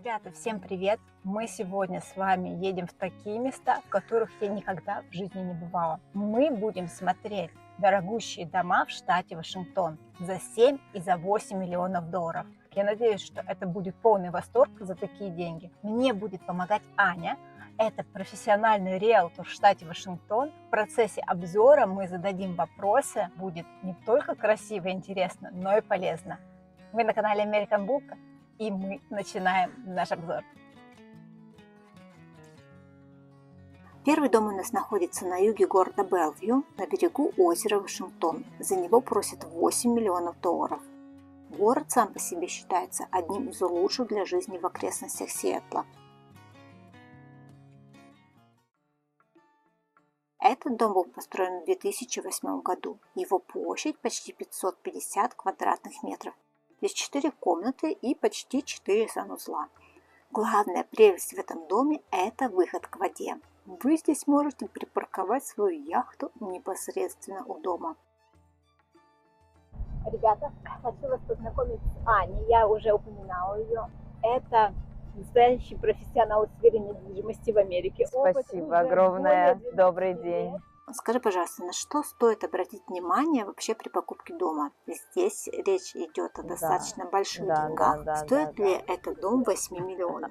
Ребята, всем привет! Мы сегодня с вами едем в такие места, в которых я никогда в жизни не бывала. Мы будем смотреть дорогущие дома в штате Вашингтон за 7 и за 8 миллионов долларов. Я надеюсь, что это будет полный восторг за такие деньги. Мне будет помогать Аня. Это профессиональный риэлтор в штате Вашингтон. В процессе обзора мы зададим вопросы. Будет не только красиво и интересно, но и полезно. Вы на канале American Book, и мы начинаем наш обзор. Первый дом у нас находится на юге города Белвью, на берегу озера Вашингтон. За него просят 8 миллионов долларов. Город сам по себе считается одним из лучших для жизни в окрестностях Сиэтла. Этот дом был построен в 2008 году. Его площадь почти 550 квадратных метров. Здесь 4 комнаты и почти 4 санузла. Главная прелесть в этом доме – это выход к воде. Вы здесь можете припарковать свою яхту непосредственно у дома. Ребята, хочу вас познакомить с Аней, я уже упоминала ее. Это настоящий профессионал в сфере недвижимости в Америке. Спасибо огромное, добрый день. Скажи, пожалуйста, на что стоит обратить внимание вообще при покупке дома? Здесь речь идет о достаточно больших деньгах. Стоит ли этот дом 8 миллионов?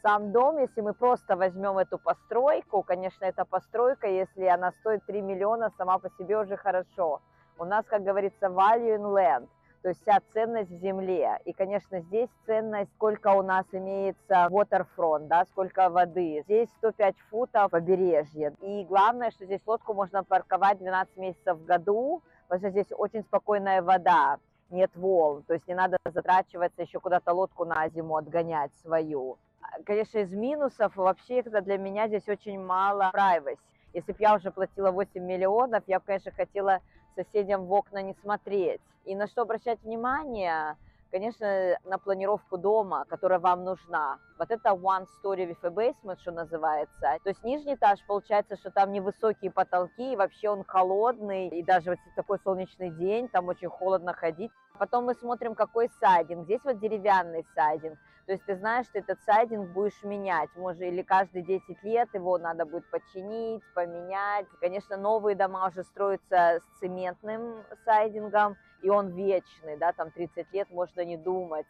Сам дом, если мы просто возьмем эту постройку, конечно, эта постройка, если она стоит 3 миллиона, сама по себе уже хорошо. У нас, как говорится, value in land, то есть вся ценность в земле. И, конечно, здесь ценность, сколько у нас имеется waterfront, да, сколько воды. Здесь 105 футов побережье. И главное, что здесь лодку можно парковать 12 месяцев в году, потому что здесь очень спокойная вода, нет волн. То есть не надо затрачиваться еще куда-то лодку на зиму отгонять свою. Конечно, из минусов вообще это для меня здесь очень мало privacy. Если бы я уже платила 8 миллионов, я бы, конечно, хотела соседям в окна не смотреть. И на что обращать внимание? Конечно, на планировку дома, которая вам нужна. Вот это one story with a basement, что называется. То есть нижний этаж, получается, что там невысокие потолки, и вообще он холодный. И даже вот такой солнечный день, там очень холодно ходить. Потом мы смотрим, какой сайдинг. Здесь вот деревянный сайдинг. То есть ты знаешь, что этот сайдинг будешь менять. Может, или каждые 10 лет его надо будет починить, поменять. Конечно, новые дома уже строятся с цементным сайдингом, и он вечный, да, там 30 лет можно не думать.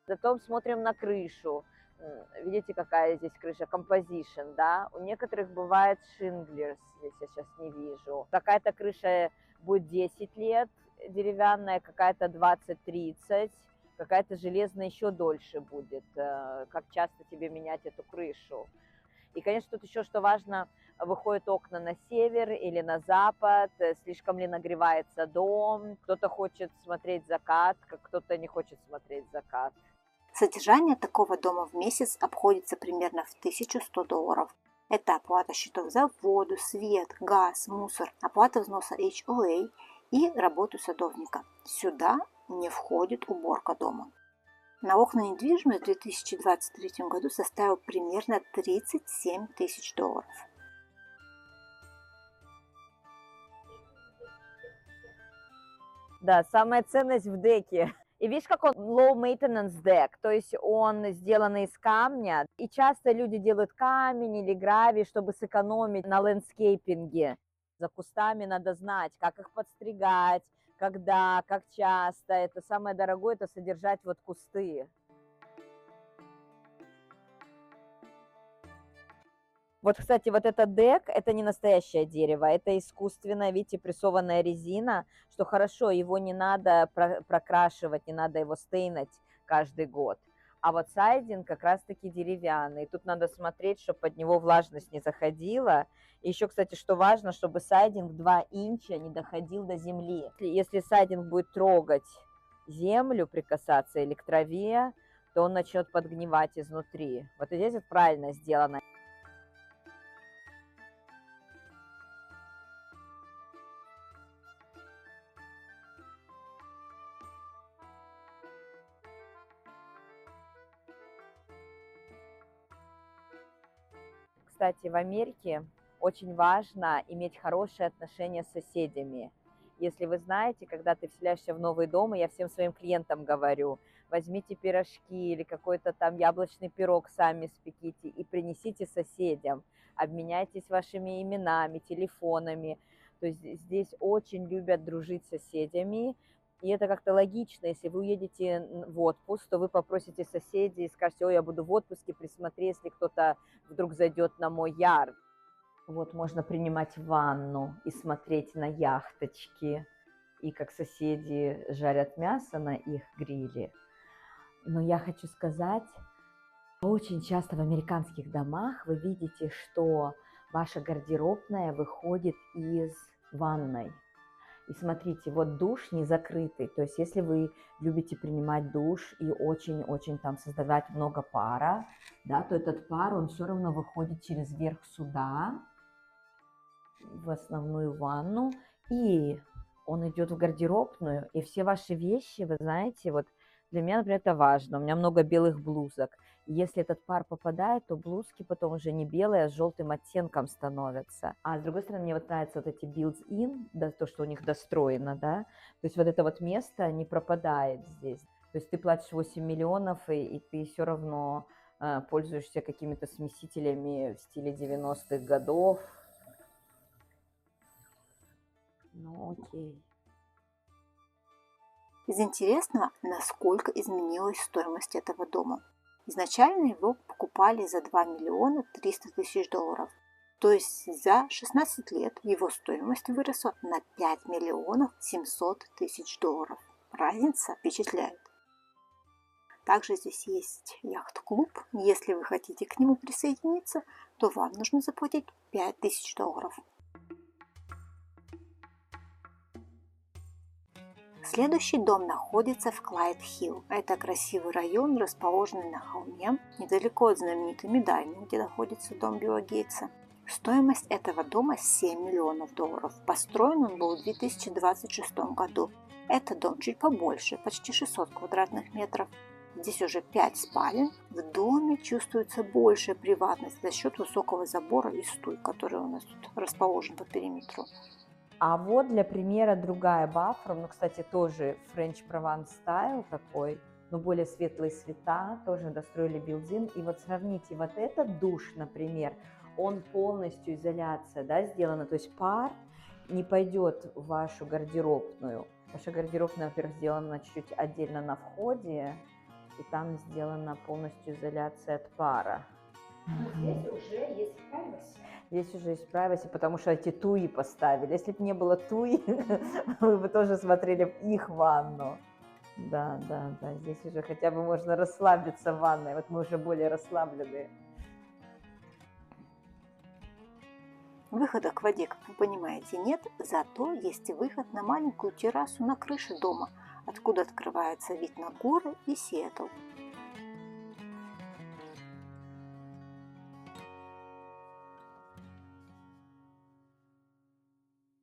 Затем смотрим на крышу. Видите, какая здесь крыша? Composition, да. У некоторых бывает шинглерс, здесь я сейчас не вижу. Какая-то крыша будет 10 лет деревянная, какая-то 20-30. Какая-то железная еще дольше будет, как часто тебе менять эту крышу. И, конечно, тут еще, что важно, выходят окна на север или на запад, слишком ли нагревается дом, кто-то хочет смотреть закат, кто-то не хочет смотреть закат. Содержание такого дома в месяц обходится примерно в 1100 долларов. Это оплата счетов за воду, свет, газ, мусор, оплата взноса HOA и работу садовника. Сюда не входит уборка дома. На окна недвижимость в 2023 году составил примерно 37 тысяч долларов. Да, самая ценность в деке. И видишь, как он low maintenance deck, то есть он сделан из камня. И часто люди делают камень или гравий, чтобы сэкономить на лендскейпинге. За кустами надо знать, как их подстригать, когда, как часто. Это самое дорогое, это содержать вот кусты. Вот, кстати, вот этот дек, это не настоящее дерево, это искусственное, видите, прессованная резина, что хорошо, его не надо прокрашивать, не надо его стейнать каждый год. А вот сайдинг как раз-таки деревянный. Тут надо смотреть, чтобы под него влажность не заходила. И еще, кстати, что важно, чтобы сайдинг 2 инча не доходил до земли. Если сайдинг будет трогать землю, прикасаться или к траве, то он начнет подгнивать изнутри. Вот здесь вот правильно сделано. Кстати, в Америке очень важно иметь хорошие отношения с соседями. Если вы знаете, когда ты вселяешься в новый дом, и я всем своим клиентам говорю, возьмите пирожки или какой-то там яблочный пирог сами спеките и принесите соседям, обменяйтесь вашими именами, телефонами. То есть здесь очень любят дружить с соседями, и это как-то логично. Если вы уедете в отпуск, то вы попросите соседей и скажете: ой, я буду в отпуске, присмотри, если кто-то вдруг зайдет на мой ярд. Вот можно принимать ванну и смотреть на яхточки, и как соседи жарят мясо на их гриле. Но я хочу сказать, очень часто в американских домах вы видите, что ваша гардеробная выходит из ванной. И смотрите, вот душ не закрытый, то есть если вы любите принимать душ и очень-очень там создавать много пара, да, то этот пар, он все равно выходит через верх сюда, в основную ванну, и он идет в гардеробную, и все ваши вещи, вы знаете, вот для меня, например, это важно, у меня много белых блузок, и если этот пар попадает, то блузки потом уже не белые, а с желтым оттенком становятся. А с другой стороны, мне вот нравятся вот эти built-in, да, то, что у них достроено, да, то есть вот это вот место не пропадает здесь, то есть ты платишь 8 миллионов, и ты все равно пользуешься какими-то смесителями в стиле 90-х годов. Ну, окей. Из интересного, насколько изменилась стоимость этого дома. Изначально его покупали за 2 миллиона 300 тысяч долларов. То есть за 16 лет его стоимость выросла на 5 миллионов 700 тысяч долларов. Разница впечатляет. Также здесь есть яхт-клуб. Если вы хотите к нему присоединиться, то вам нужно заплатить 5000 долларов. Следующий дом находится в Клайд-Хилл. Это красивый район, расположенный на холме, недалеко от знаменитой Медайны, где находится дом Билла Гейтса. Стоимость этого дома 7 миллионов долларов. Построен он был в 2026 году. Это дом чуть побольше, почти 600 квадратных метров. Здесь уже 5 спален. В доме чувствуется большая приватность за счет высокого забора и стуй, который у нас тут расположен по периметру. А вот для примера другая bathroom, ну, кстати, тоже French Provence стайл такой, но более светлые цвета, тоже достроили built-in. И вот сравните, вот этот душ, например, он полностью изоляция, да, сделана, то есть пар не пойдет в вашу гардеробную. Ваша гардеробная, во-первых, сделана чуть-чуть отдельно на входе, и там сделана полностью изоляция от пара. Здесь уже есть privacy. Здесь уже есть privacy, потому что эти туи поставили. Если бы не было туи, вы бы тоже смотрели в их ванну. Да, здесь уже хотя бы можно расслабиться в ванной. Вот мы уже более расслаблены. Выхода к воде, как вы понимаете, нет, зато есть выход на маленькую террасу на крыше дома, откуда открывается вид на горы и Сиэтл.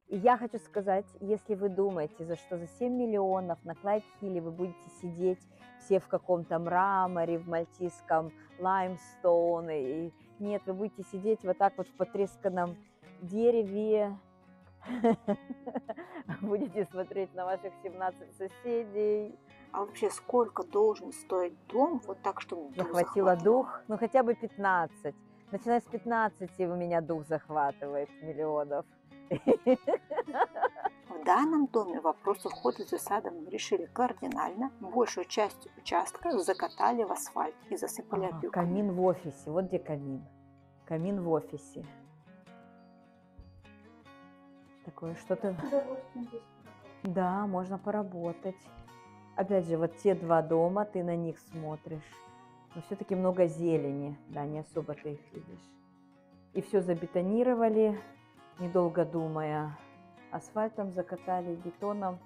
И я хочу сказать, если вы думаете, за 7 миллионов на Клайд-Хилле вы будете сидеть все в каком-то мраморе, в мальтийском лаймстоуне, и нет, вы будете сидеть вот так вот в потресканном дереве, будете смотреть на ваших 17 соседей. А вообще сколько должен стоить дом, вот так, чтобы дух Захватила дух, ну хотя бы 15. Начиная с 15 у меня дух захватывает миллионов. В данном доме вопрос ухода за садом решили кардинально. Большую часть участка закатали в асфальт и засыпали опилками. Камин в офисе, вот где камин. Камин в офисе. Такое что-то... Да, можно поработать. Опять же, вот те два дома, ты на них смотришь. Но все-таки много зелени, да, не особо ты их видишь. И все забетонировали, недолго думая. Асфальтом закатали, бетоном.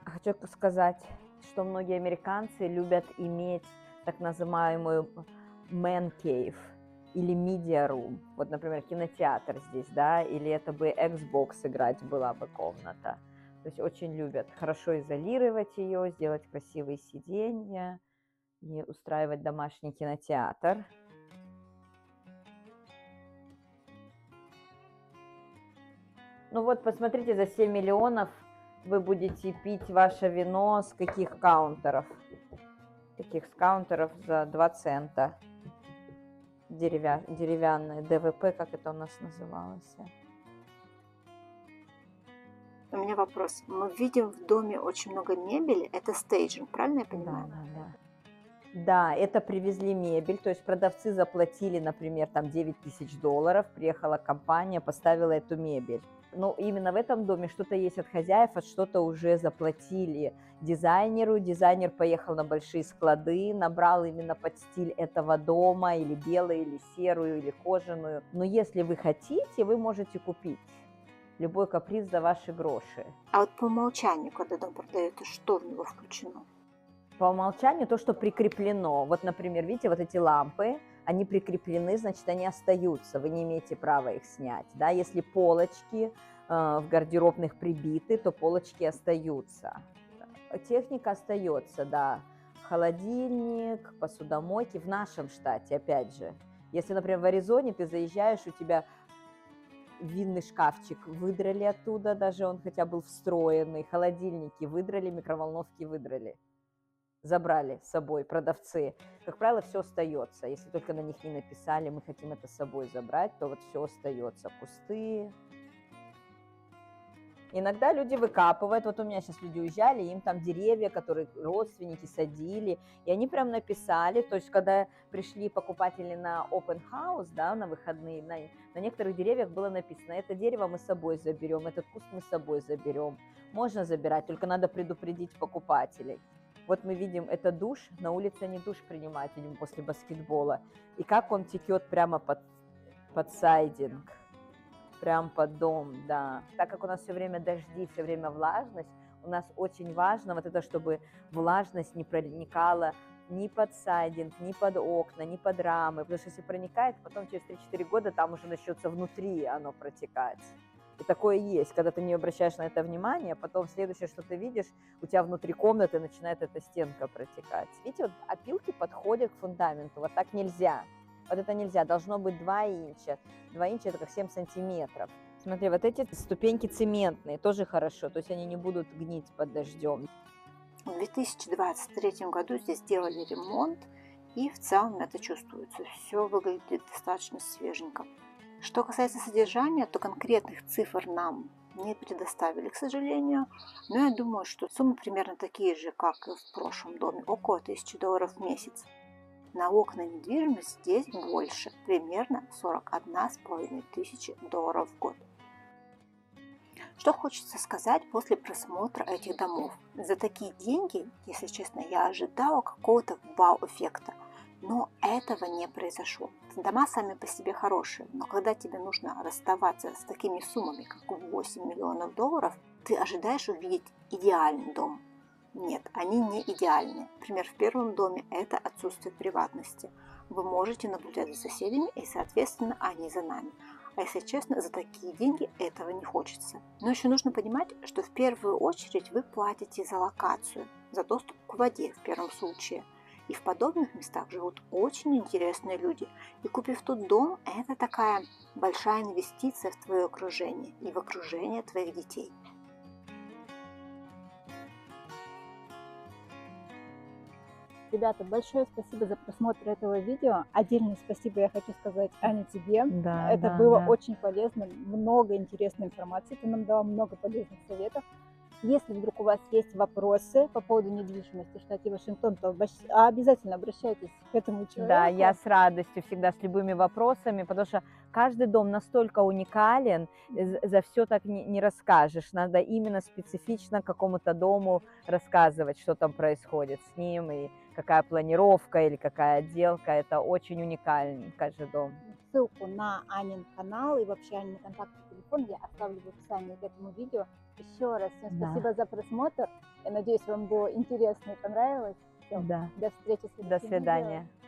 Хочу сказать, что многие американцы любят иметь так называемую man cave или media room. Вот, например, кинотеатр здесь, да, или это бы Xbox играть была бы комната. То есть очень любят хорошо изолировать ее, сделать красивые сиденья и устраивать домашний кинотеатр. Ну вот, посмотрите, за 7 миллионов вы будете пить ваше вино с каких каунтеров? Таких с каунтеров за 2 цента. Деревянные, ДВП, как это у нас называлось? У меня вопрос. Мы видим в доме очень много мебели. Это стейджинг, правильно я Да, понимаю? да, да. Да, это привезли мебель, то есть продавцы заплатили, например, там $9000, приехала компания, поставила эту мебель. Но именно в этом доме что-то есть от хозяев, а что-то уже заплатили дизайнеру. Дизайнер поехал на большие склады, набрал именно под стиль этого дома, или белую, или серую, или кожаную. Но если вы хотите, вы можете купить любой каприз за ваши гроши. А вот по умолчанию, когда дом продается, что в него включено? По умолчанию то, что прикреплено. Вот, например, видите, вот эти лампы, они прикреплены, значит, они остаются, вы не имеете права их снять. Да? Если полочки в гардеробных прибиты, то полочки остаются. Техника остается, да. Холодильник, посудомойки в нашем штате, опять же. Если, например, в Аризоне ты заезжаешь, у тебя винный шкафчик выдрали оттуда, даже он хотя был встроенный, холодильники выдрали, микроволновки выдрали. Забрали с собой продавцы. Как правило, все остается. Если только на них не написали, мы хотим это с собой забрать, то вот все остается. Пустые. Иногда люди выкапывают. Вот у меня сейчас люди уезжали, им там деревья, которые родственники садили, и они прям написали. То есть, когда пришли покупатели на open house, да, на выходные, на некоторых деревьях было написано: это дерево мы с собой заберем, этот куст мы с собой заберем. Можно забирать, только надо предупредить покупателей. Вот мы видим, это душ, на улице они душ принимают, видимо, после баскетбола. И как он текет прямо под сайдинг, прям под дом, да. Так как у нас все время дожди, все время влажность, у нас очень важно вот это, чтобы влажность не проникала ни под сайдинг, ни под окна, ни под рамы. Потому что если проникает, потом через 3-4 года там уже начнется внутри оно протекать. И такое есть, когда ты не обращаешь на это внимание, потом следующее, что ты видишь, у тебя внутри комнаты начинает эта стенка протекать. Видите, вот опилки подходят к фундаменту, вот так нельзя. Вот это нельзя, должно быть 2 инча. 2 инча это как 7 сантиметров. Смотри, вот эти ступеньки цементные, тоже хорошо, то есть они не будут гнить под дождем. В 2023 году здесь сделали ремонт, и в целом это чувствуется. Все выглядит достаточно свеженько. Что касается содержания, то конкретных цифр нам не предоставили, к сожалению. Но я думаю, что суммы примерно такие же, как и в прошлом доме, около $1000 в месяц. Налог на недвижимость здесь больше, примерно $41,500 в год. Что хочется сказать после просмотра этих домов? За такие деньги, если честно, я ожидала какого-то вау-эффекта. Но этого не произошло. Дома сами по себе хорошие, но когда тебе нужно расставаться с такими суммами, как $8 миллионов, ты ожидаешь увидеть идеальный дом. Нет, они не идеальные. Например, в первом доме это отсутствие приватности. Вы можете наблюдать за соседями, и, соответственно, они за нами. А если честно, за такие деньги этого не хочется. Но еще нужно понимать, что в первую очередь вы платите за локацию, за доступ к воде в первом случае. И в подобных местах живут очень интересные люди. И купив тут дом, это такая большая инвестиция в твое окружение и в окружение твоих детей. Ребята, большое спасибо за просмотр этого видео. Отдельное спасибо я хочу сказать, Аня, тебе. Да, Это было очень полезно, много интересной информации. Ты нам дала много полезных советов. Если вдруг у вас есть вопросы по поводу недвижимости в штате Вашингтон, то обязательно обращайтесь к этому человеку. Да, я с радостью всегда с любыми вопросами, потому что каждый дом настолько уникален, за все так не расскажешь. Надо именно специфично какому-то дому рассказывать, что там происходит с ним, и какая планировка или какая отделка. Это очень уникальный каждый дом. Ссылку на Анин канал и вообще Анин контактный телефон я оставлю в описании к этому видео. Еще раз всем спасибо за просмотр. Я надеюсь, вам было интересно и понравилось. Всем, Да. До встречи в следующем До свидания. видео.